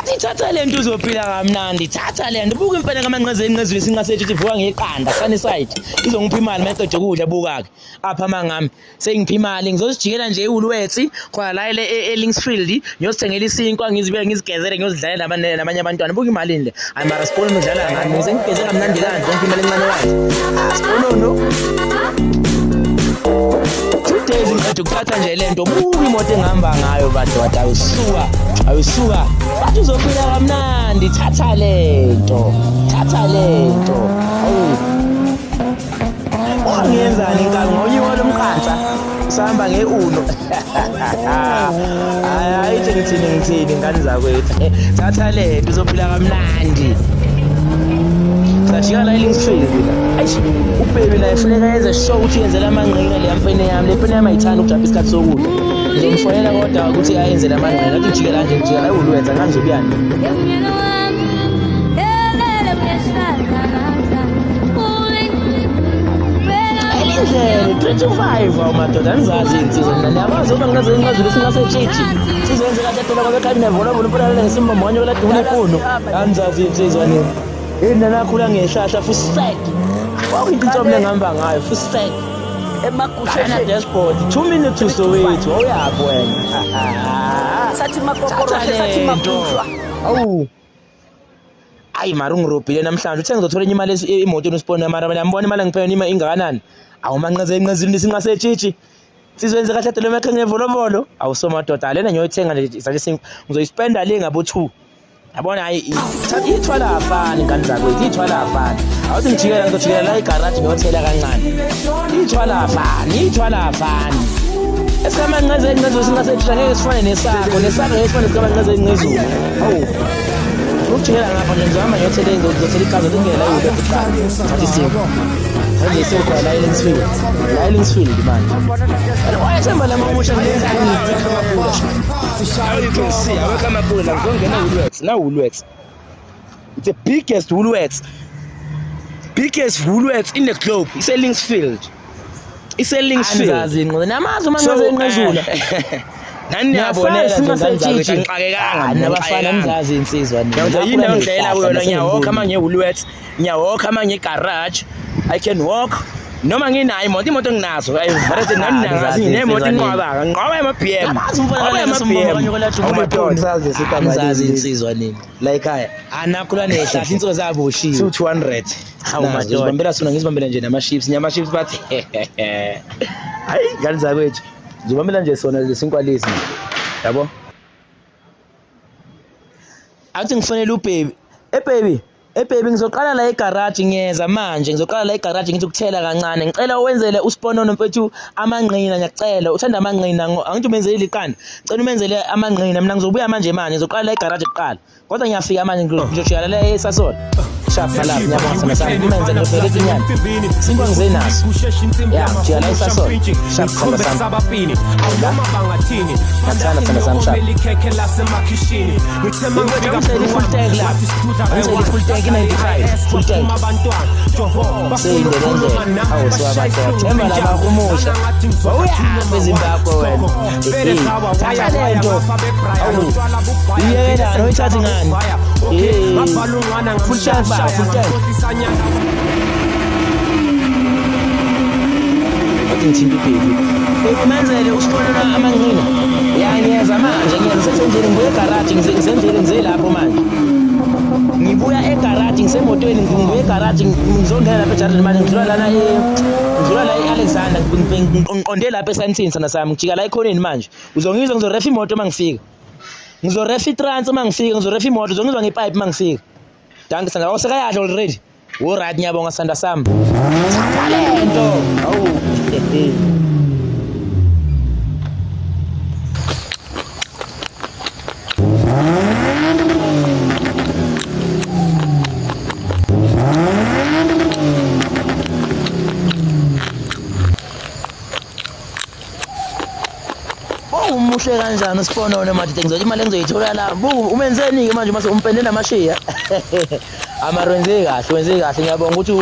Athi thatha lento uzophila kamnandi, thatha lento. Buka impela kamanqezeni enqezweni singasethi uvuka ngeqanda, Sunnyside. Izongipha imali mayiqede ukudla buka-ke. Apha mangami sengipha imali ngizosijikela nje eWoolworths khona la eLinksfield ngiyosithengela isinkwa ngizibe ngizigezele ngiyozidlalela nabanye abantwana. Buka imali le. Hayi mara Sponono udlala ngani? Ngize ngigeze kamnandi kanje ngipha imali encane kanje. Sponono days ngiqeda ukuthatha nje lento buka imoto engihamba ngayo bantu wathi awusuka bathi uzophila kamnandi, thatha lento ungiyenzani nkani ngonyiko lomkhansa sihamba nge-Uno hayi ngithini ngani zakwethu thatha lento uzophila kamnandi. Sajika la eLinksfield la. Ayish, uBaby la efuneka yenze show ukuthi yenzela amangqina le mfene yami. Le mfene yami ayithanda ukujumpa isikhathi sokudla. Ngizomfonela kodwa ukuthi ayenzele amangqina. Athi ngijikela nje ngijikela la uLwenza ngangizobuyani. Elindlela 25 awumadoda angizazi insizwa mina. Niyabazi uma ngingazeli singasetshitshi. Sizenze kahle phela ngoba ekhaya nevolleyball phela nesimmonyo la duna efuno. Angizazi insizwa nini. Yena nakhula ngehlahla fusek. Wawinto intombi engihamba ngayo fusek. Emagushana dashboard 2 minutes to Soweto. Awuyaphi wena? Sathi makokoro sathi mabushwa. Awu. Ayi mara ungirobhile namhlanje uthe ngizothola imali imoto noSpona mara ngiyambona imali engiphe ingakanani. Awu manqeze enqezini singasetshitshi. Sizwenze kahle phela emakhe ngevolovolo. Awusomadoda lena ngiyoyithenga nje sathi ngizoyispenda le ngabo 2. Yabona hayi ithwala afani ngani zakwethu ithwala afani. Awuthi ngijikela la egarage ngiyothela kancane. Ithwala afani. Esikamanqeze enqezweni singasetshitshi ngeke sifane nesakho esifane sikamanqeze enqezweni. Awu. Ukujikela ngapha nje ngizama ngiyothela ngizothela iqhaza ngingela la yule eqhaza. Sathi siko. Manje sekho la eLinksfield manje. Wayesema la mamusha ngenza you can see, I welcome aboard. I'm going to Woolworths. Now Woolworths. It's the biggest Woolworths in the globe. It's a Linksfield. Namazi mangaze ngezula. Nani yabonela nje ngizakwenza ngixakekanga nabafana ngizazi insizwa nini. Ngizoza yini ngidlela kuyona ngiyawoka manje ngeWoolworths, ngiyawoka manje egarage. I can walk. Noma nginayo imoto enginazo mara nani nangazi nginemoto inqwaba ema-BM ngizazi insizwa nini la ekhaya anakhula nehlahla insizwa zaboshiwe 200 hawu manje ngizibambela sona ngizibambela nje nama-chips bathi hayi ngani zakwethu ngizibambela nje sona lesinkwa lesi yabo. Athi ngifonela uBaby baby ngizoqala la egarage ngiyeza manje ngizoqala la egarage ngithi ukuthela kancane ngicela uwenzele uSponono mfethu amangqina ngiyacela uthanda amangqina angithi umenzele iqanda ngicela umenzele amangqina mina ngizobuya manje ngizoqala la egarage kuqala kodwa ngiyafika manje ngizojikela la eSasol shapha lapha ngiyabonga sana umenzele ngivele inyani sinko ngizenaso ya ngijikela la eSasol shapha sana awama bangathini sana shapha ngithemba full tank la full tank 95 full tank seyindelende awuswabatho themba labahumusha wawuyahambe eZimbabwe wena thatha lento awu yena noyithathi ngani full tank athi ngithimba iBaby menzele uSponono amangqina yangiyeza manje ngisendleleni ngibuye egarage ngize lapho manje ngibuya egarage ngisemotweni ngibuye egarage ngizongena lapha eJarden manje ngidlula la eAlexander ngiqonde lapha eSandton sana sami ngijika la ekhoneni manje uzongizwa ngizorefa imoto mangifika ngizorefa itrans mangifika ngizorefa imoto uzongizwa ngepipe mangifika danke sanga awusekayadla already right ngiyabonga sanda sami talento awu umuhle kanjani uSponono manje ngizothi imali engizoyithola la umenzeni manje mase umpendela amashiya wenze kahle ngiyabonga ukuthi